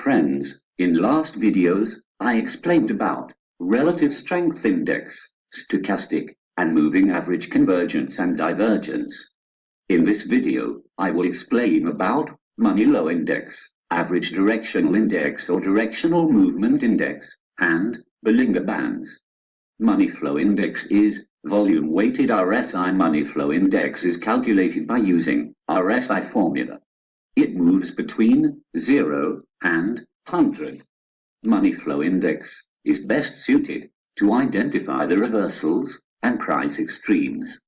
Friends, in last videos, I explained about relative strength index, stochastic, and moving average convergence and divergence. In this video, I will explain about money flow index, average directional index or directional movement index, and Bollinger Bands. Money flow index is volume-weighted RSI. Money flow index is calculated by using RSI formula. It moves between 0 and 100. Money flow index is best suited to identify the reversals and price extremes.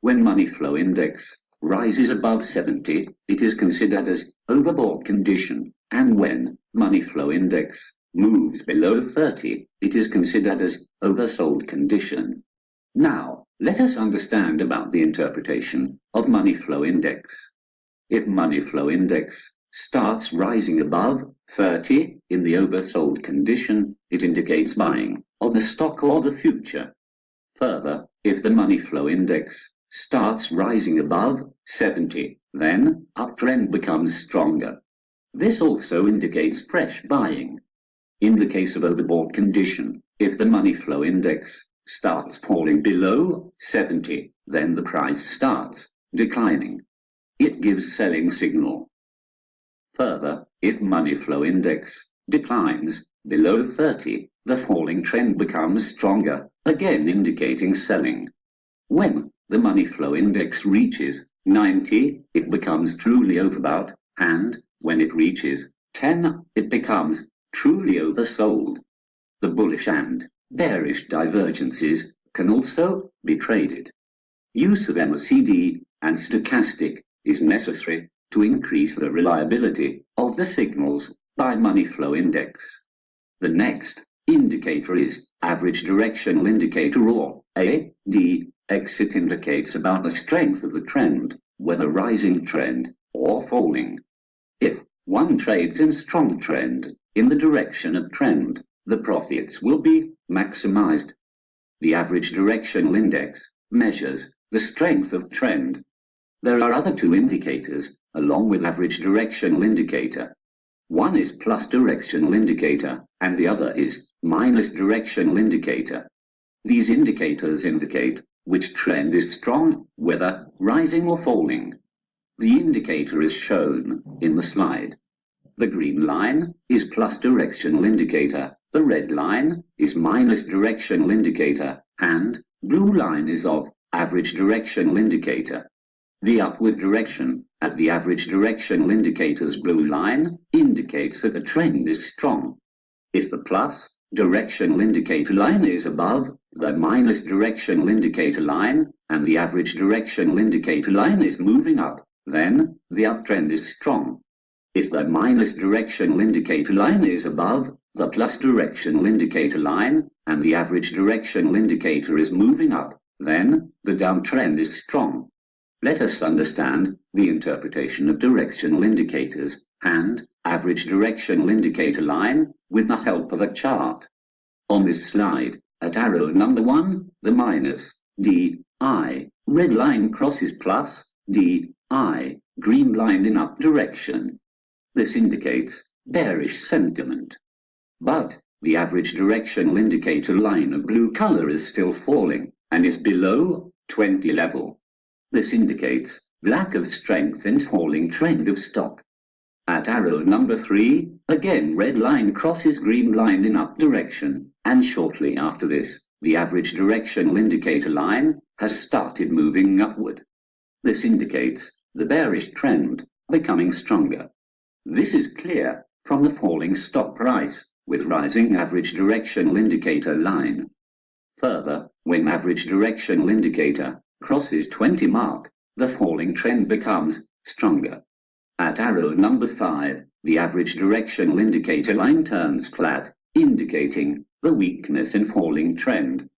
When money flow index rises above 70, it is considered as overbought condition, and when money flow index moves below 30, it is considered as oversold condition. Now, let us understand about the interpretation of money flow index. If money flow index starts rising above 30 in the oversold condition, it indicates buying of the stock or the future. Further, if the money flow index starts rising above 70, then uptrend becomes stronger. This also indicates fresh buying. In the case of overbought condition, if the money flow index starts falling below 70, then the price starts declining. It gives selling signal. Further, if money flow index declines below 30, the falling trend becomes stronger, again indicating selling. When the money flow index reaches 90, it becomes truly overbought, and when it reaches 10, it becomes truly oversold. The bullish and bearish divergences can also be traded. Use of MACD and stochastic is necessary to increase the reliability of the signals by money flow index. The next indicator is average directional indicator, or AD. Exit indicates about the strength of the trend, whether rising trend or falling. If one trades in strong trend in the direction of trend, the profits will be maximized. The average directional index measures the strength of trend. There are other two indicators along with average directional indicator. One is plus directional indicator and the other is minus directional indicator. These indicators indicate which trend is strong, whether rising or falling. The indicator is shown in the slide. The green line is plus directional indicator, the red line is minus directional indicator, and blue line is of average directional indicator. The upward direction at the average directional indicator's blue line indicates that the trend is strong. If the plus directional indicator line is above the minus directional indicator line and the average directional indicator line is moving up, then the uptrend is strong. If the minus directional indicator line is above the plus directional indicator line and the average directional indicator is moving up, then the downtrend is strong. Let us understand the interpretation of directional indicators and average directional indicator line with the help of a chart. On this slide, at arrow number 1, the minus DI red line crosses plus DI green line in up direction. This indicates bearish sentiment. But the average directional indicator line of blue color is still falling and is below 20 level. This indicates lack of strength and falling trend of stock. At arrow number 3, again red line crosses green line in up direction, and shortly after this, the average directional indicator line has started moving upward. This indicates the bearish trend becoming stronger. This is clear from the falling stock price with rising average directional indicator line. Further, when average directional indicator crosses 20 mark, the falling trend becomes stronger. At arrow number 5, the average directional indicator line turns flat, indicating the weakness in falling trend.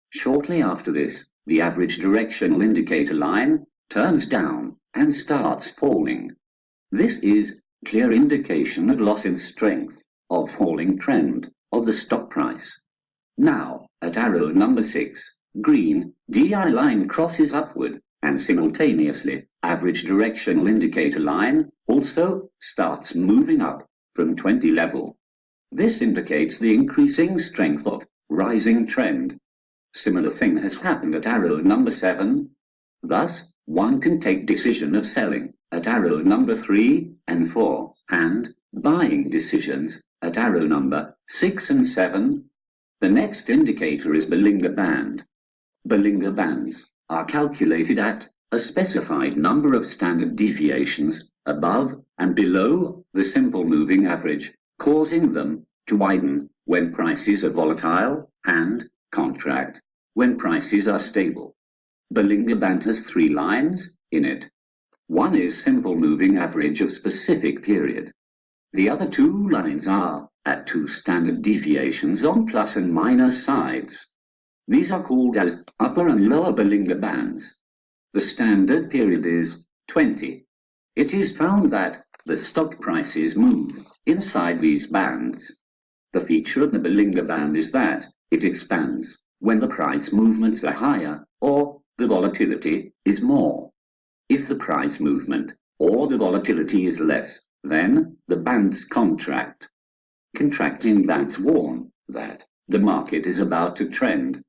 Shortly after this, the average directional indicator line turns down and starts falling. This is clear indication of loss in strength of falling trend of the stock price. Now, at arrow number 6, green DI line crosses upward, and simultaneously average directional indicator line also starts moving up from 20 level. This indicates the increasing strength of rising trend. Similar thing has happened at arrow number 7. Thus, one can take decision of selling at arrow number 3 and 4, and buying decisions at arrow number 6 and 7. The next indicator is Bollinger Band. Bollinger Bands are calculated at a specified number of standard deviations above and below the simple moving average, causing them to widen when prices are volatile and contract when prices are stable. Bollinger Band has 3 lines in it. One is simple moving average of specific period. The other 2 lines are at 2 standard deviations on plus and minus sides. These are called as upper and lower Bollinger Bands. The standard period is 20. It is found that the stock prices move inside these bands. The feature of the Bollinger Band is that it expands when the price movements are higher or the volatility is more. If the price movement or the volatility is less, then the bands contract. Contracting bands warn that the market is about to trend.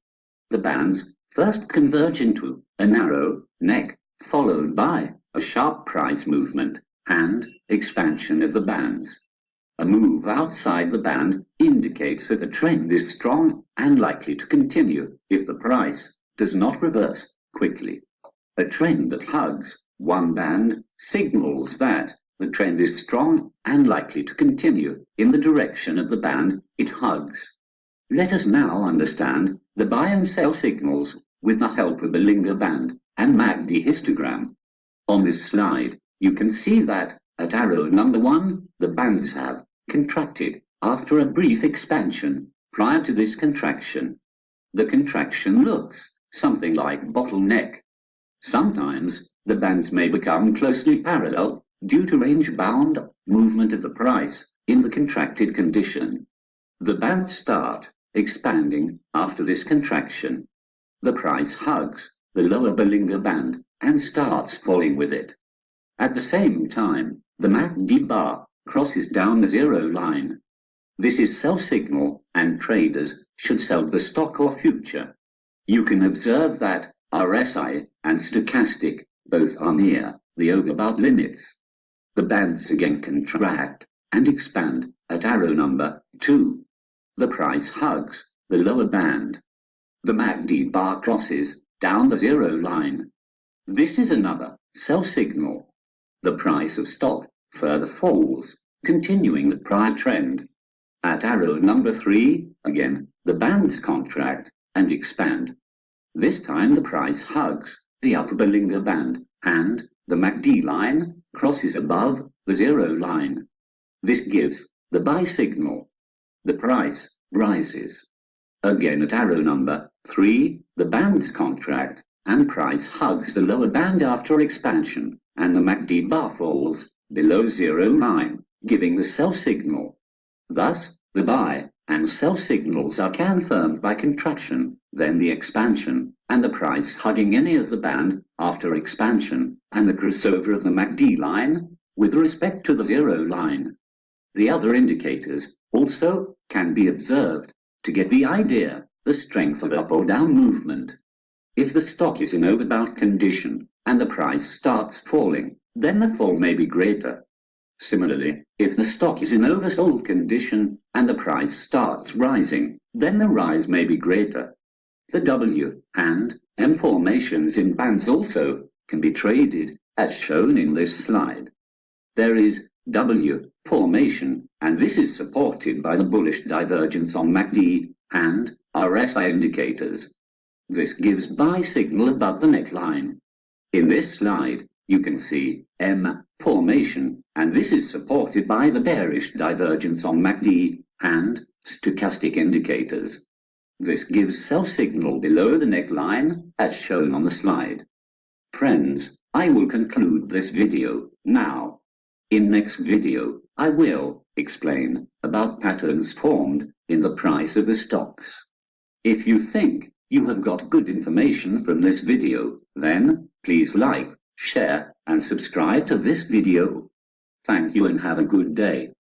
The bands first converge into a narrow neck, followed by a sharp price movement and expansion of the bands. A move outside the band indicates that the trend is strong and likely to continue if the price does not reverse quickly. A trend that hugs one band signals that the trend is strong and likely to continue in the direction of the band it hugs. Let us now understand the buy and sell signals with the help of Bollinger Band and MACD histogram. On this slide, you can see that at arrow number 1, the bands have contracted after a brief expansion. Prior to this contraction, the contraction looks something like bottleneck. Sometimes the bands may become closely parallel due to range-bound movement of the price in the contracted condition. The bands start expanding after this contraction. The price hugs the lower Bollinger Band and starts falling with it. At the same time, the MACD bar crosses down the 0 line. This is sell signal, and traders should sell the stock or future. You can observe that RSI and stochastic both are near the overbought limits. The bands again contract and expand at arrow number 2. The price hugs the lower band. The MACD bar crosses down the 0 line. This is another sell signal. The price of stock further falls, continuing the prior trend. At arrow number 3, again, the bands contract and expand. This time the price hugs the upper Bollinger Band and the MACD line crosses above the 0 line. This gives the buy signal. The price rises. Again at arrow number 3, the bands contract and price hugs the lower band after expansion, and the MACD bar falls below 0 line, giving the sell signal. Thus, the buy and sell signals are confirmed by contraction, then the expansion, and the price hugging any of the band after expansion, and the crossover of the MACD line with respect to the 0 line. The other indicators also can be observed to get the idea, the strength of up or down movement. If the stock is in overbought condition and the price starts falling, then the fall may be greater. Similarly, if the stock is in oversold condition and the price starts rising, then the rise may be greater. The W and M formations in bands also can be traded as shown in this slide. There is W formation, and this is supported by the bullish divergence on MACD and RSI indicators. This gives buy signal above the neckline. In this slide, you can see M formation, and this is supported by the bearish divergence on MACD and stochastic indicators. This gives sell signal below the neckline as shown on the slide. Friends, I will conclude this video now. In next video, I will explain about patterns formed in the price of the stocks. If you think you have got good information from this video, then please like, share, and subscribe to this video. Thank you and have a good day.